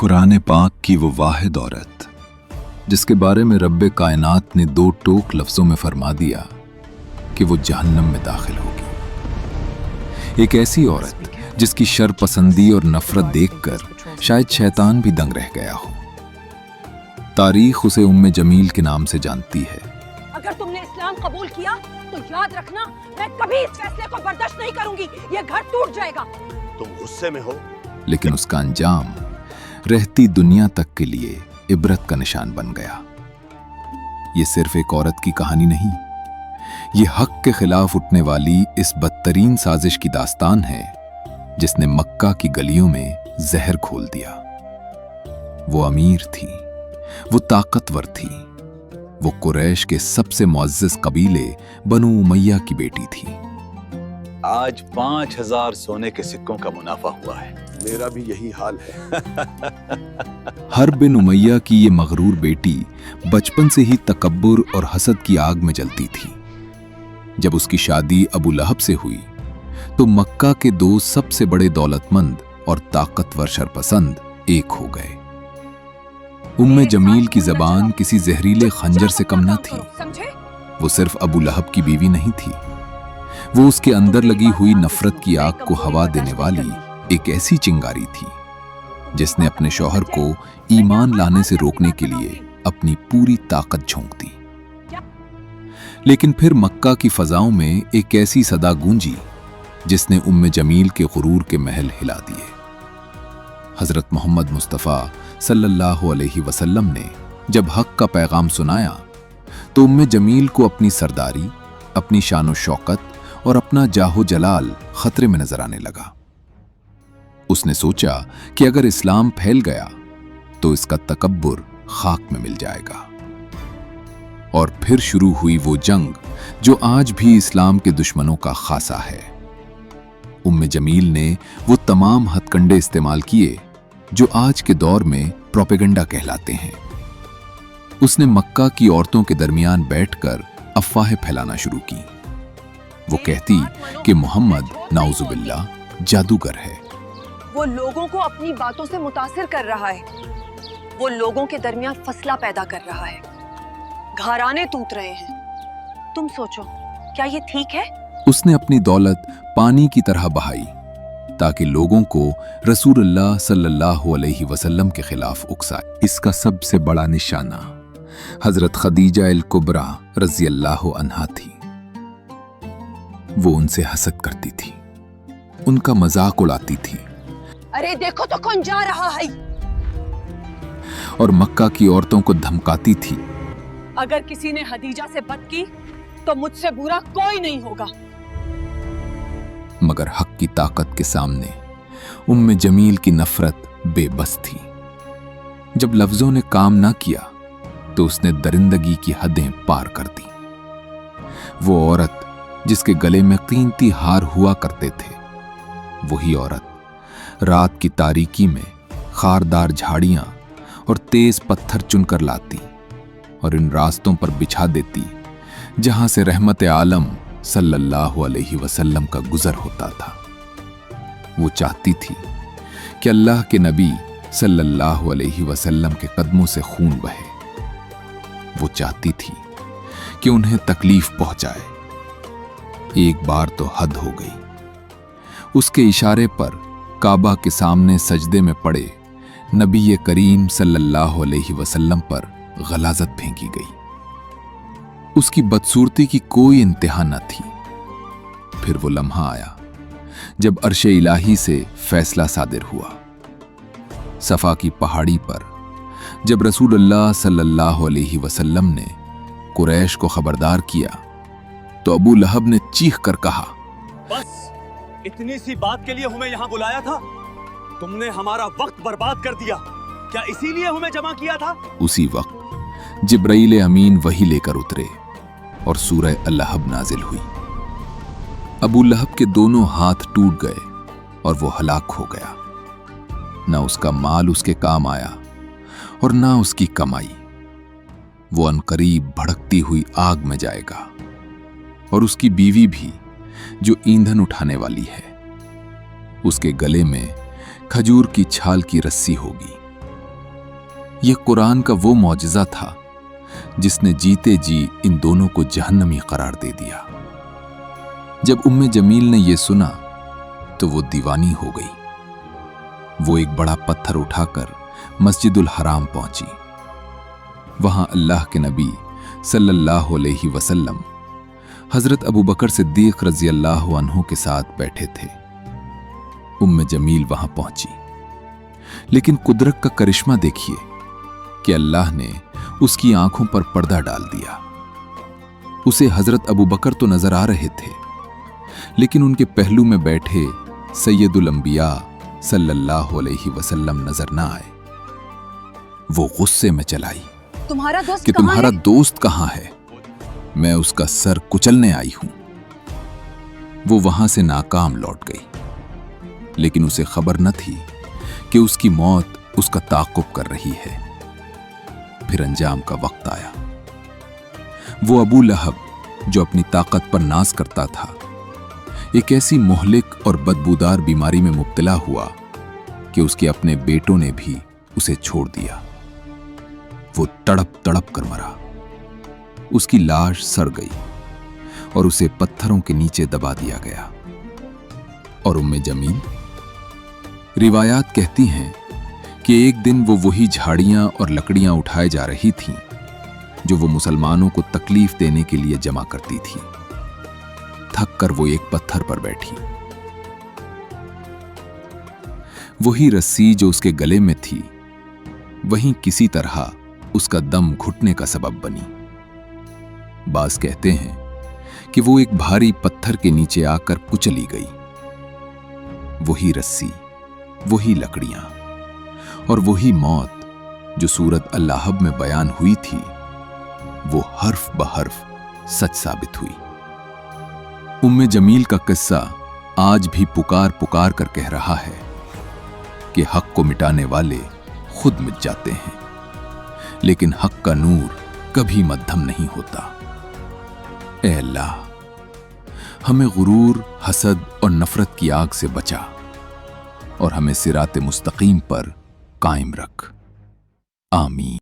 कुरान पाक की वो वाहिद औरत जिसके बारे में रब्बे कायनात ने दो टोक लफ्जों में फरमा दिया कि वो जहन्नम में दाखिल होगी। एक ऐसी औरत जिसकी शर पसंदी और नफरत देखकर शायद शैतान भी दंग रह गया हो। तारीख उसे उम्मे जमील के नाम से जानती है। अगर तुमने इस्लाम कबूल किया तो याद रखना, मैं कभी इस फैसले को बर्दाश्त नहीं करूंगी। ये घर टूट जाएगा। तुम गुस्से में हो, लेकिन उसका अंजाम रहती दुनिया तक के लिए इबरत का निशान बन गया। ये सिर्फ एक औरत की कहानी नहीं, ये हक के खिलाफ उठने वाली इस बदतरीन साजिश की दास्तान है जिसने मक्का की गलियों में जहर खोल दिया। वो अमीर थी, वो ताकतवर थी, वो कुरैश के सबसे मुअज़्ज़ज़ कबीले बनु उमैया की बेटी थी। आज 5000 सोने के सिक्कों का मुनाफा हुआ है। मेरा भी यही हाल है। हर्ब बिन उमैया की ये मगरूर बेटी बचपन से ही तकब्बुर और हसद की आग में जलती थी। जब उसकी शादी अबू लहब से हुई तो मक्का के दो सबसे बड़े दौलतमंद और ताकतवर शरपसंद एक हो गए। उम्मे जमील की जबान किसी जहरीले खंजर से कम न थी। वो सिर्फ अबू लहब की बीवी नहीं थी, वो उसके अंदर लगी हुई नफरत की आग को हवा देने वाली एक ऐसी चिंगारी थी जिसने अपने शौहर को ईमान लाने से रोकने के लिए अपनी पूरी ताकत झोंक दी। लेकिन फिर मक्का की फजाओं में एक ऐसी सदा गूंजी जिसने उम्मे जमील के गुरूर के महल हिला दिए। हजरत मोहम्मद मुस्तफ़ा सल्लल्लाहु अलैहि वसल्लम ने जब हक का पैगाम सुनाया तो उम्मे जमील को अपनी सरदारी, अपनी शान शौकत और अपना जाहो जलाल खतरे में नजर आने लगा। उसने सोचा कि अगर इस्लाम फैल गया तो इसका तकब्बुर खाक में मिल जाएगा। और फिर शुरू हुई वो जंग जो आज भी इस्लाम के दुश्मनों का खासा है। उम्मे जमील ने वो तमाम हथकंडे इस्तेमाल किए जो आज के दौर में प्रोपेगेंडा कहलाते हैं। उसने मक्का की औरतों के दरमियान बैठकर अफवाहें फैलाना शुरू की। वो कहती कि मोहम्मद नाउजुबिल्लाह जादूगर है। वो लोगों को अपनी बातों से मुतासिर कर रहा है। वो लोगों के दरमियान फसला पैदा कर रहा है, घराने टूट रहे हैं। तुम सोचो, क्या ये ठीक है? उसने अपनी दौलत पानी की तरह बहाई ताकि लोगों को रसूलुल्लाह सल्लल्लाहु अलैहि वसल्लम के खिलाफ उकसाए। इसका सबसे बड़ा निशाना हजरत खदीजा अल कुबरा रज़ियल्लाहु अन्हा थी। वो उनसे हसद करती थी, उनका मजाक उड़ाती थी। अरे देखो तो कौन जा रहा है। और मक्का की औरतों को धमकाती थी, अगर किसी ने हदीजा से बद की तो मुझसे बुरा कोई नहीं होगा। मगर हक की ताकत के सामने उम्मे जमील की नफरत बेबस थी। जब लफ्जों ने काम ना किया तो उसने दरिंदगी की हदें पार कर दी। वो औरत जिसके गले में कीमती हार हुआ करते थे, वही औरत रात की तारीकी में खारदार झाड़ियां और तेज पत्थर चुनकर लाती और इन रास्तों पर बिछा देती जहां से रहमत आलम सल्लल्लाहु अलैहि वसल्लम का गुजर होता था। वो चाहती थी कि अल्लाह के नबी सल्लल्लाहु अलैहि वसल्लम के कदमों से खून बहे। वो चाहती थी कि उन्हें तकलीफ पहुंचाए। एक बार तो हद हो गई। उसके इशारे पर काबा के सामने सजदे में पड़े नबी करीम सल्लल्लाहु अलैहि वसल्लम पर गलाजत फेंकी गई। उसकी बदसूरती की कोई इंतहा न थी। फिर वो लम्हा आया जब अर्शे इलाही से फैसला सादिर हुआ। सफा की पहाड़ी पर जब रसूलुल्लाह सल्लल्लाहु अलैहि वसल्लम ने कुरैश को खबरदार किया तो अबू लहब ने चीख कर कहा, बस इतनी सी बात के लिए हमें यहाँ बुलाया था? तुमने हमारा वक्त बर्बाद कर दिया। क्या इसीलिए हमें जमा किया था? उसी वक्त जिब्राइल अमीन वही लेकर उतरे और सूरह अल-लहब नाजिल हुई। अबू लहब के दोनों हाथ टूट गए और वो हलाक हो गया। ना उसका माल उसके काम आया और ना उसकी कमाई। वो अनकरीब भड़कती हुई आग में जाएगा और उसकी बीवी भी जो ईंधन उठाने वाली है। उसके गले में खजूर की छाल की रस्सी होगी ये कुरान का वो मौजिज़ा था जिसने जीते जी इन दोनों को जहन्नमी करार दे दिया। जब उम्मे जमील ने यह सुना तो वो दीवानी हो गई। वो एक बड़ा पत्थर उठाकर मस्जिदुल हराम पहुंची। वहां अल्लाह के नबी सल्लल्लाहु अलैहि वसल्लम हजरत अबू बकर सिद्दीक रजी अल्लाह अन्हु के साथ बैठे थे। उम्मे जमील वहां पहुंची, लेकिन कुदरत का करिश्मा देखिए कि अल्लाह ने उसकी आंखों पर पर्दा डाल दिया। उसे हजरत अबू बकर तो नजर आ रहे थे, लेकिन उनके पहलू में बैठे सैयदुल अंबिया सल्लल्लाहु अलैहि वसल्लम नजर ना आए। वो गुस्से में चलाई तुम्हारा दोस्त कि कहाँ तुम्हारा है? दोस्त कहां है? मैं उसका सर कुचलने आई हूं। वो वहां से नाकाम लौट गई, लेकिन उसे खबर न थी कि उसकी मौत उसका ताक़ुब कर रही है। फिर अंजाम का वक्त आया। वो अबू लहब, जो अपनी ताकत पर नाज करता था, एक ऐसी मुहलिक और बदबूदार बीमारी में मुब्तला हुआ कि उसके अपने बेटों ने भी उसे छोड़ दिया। वो तड़प तड़प कर मरा। उसकी लाश सड़ गई और उसे पत्थरों के नीचे दबा दिया गया। और उम्मे जमील, रिवायात कहती हैं कि एक दिन वो वही झाड़ियां और लकड़ियां उठाए जा रही थीं जो वो मुसलमानों को तकलीफ देने के लिए जमा करती थी। थक कर वो एक पत्थर पर बैठी। वही रस्सी जो उसके गले में थी, वहीं किसी तरह उसका दम घुटने का सबब बनी। बाज कहते हैं कि वो एक भारी पत्थर के नीचे आकर कुचली गई। वही रस्सी, वही लकड़ियां और वही मौत जो सूरत अल-लहब में बयान हुई थी, वो हर्फ बहर्फ सच साबित हुई। उम्मे जमील का किस्सा आज भी पुकार पुकार कर कह रहा है कि हक को मिटाने वाले खुद मिट जाते हैं, लेकिन हक का नूर कभी मद्धम नहीं होता। ए अल्लाह, हमें गुरूर, हसद और नफरत की आग से बचा और हमें सिराते मुस्तकीम पर कायम रख। आमीन।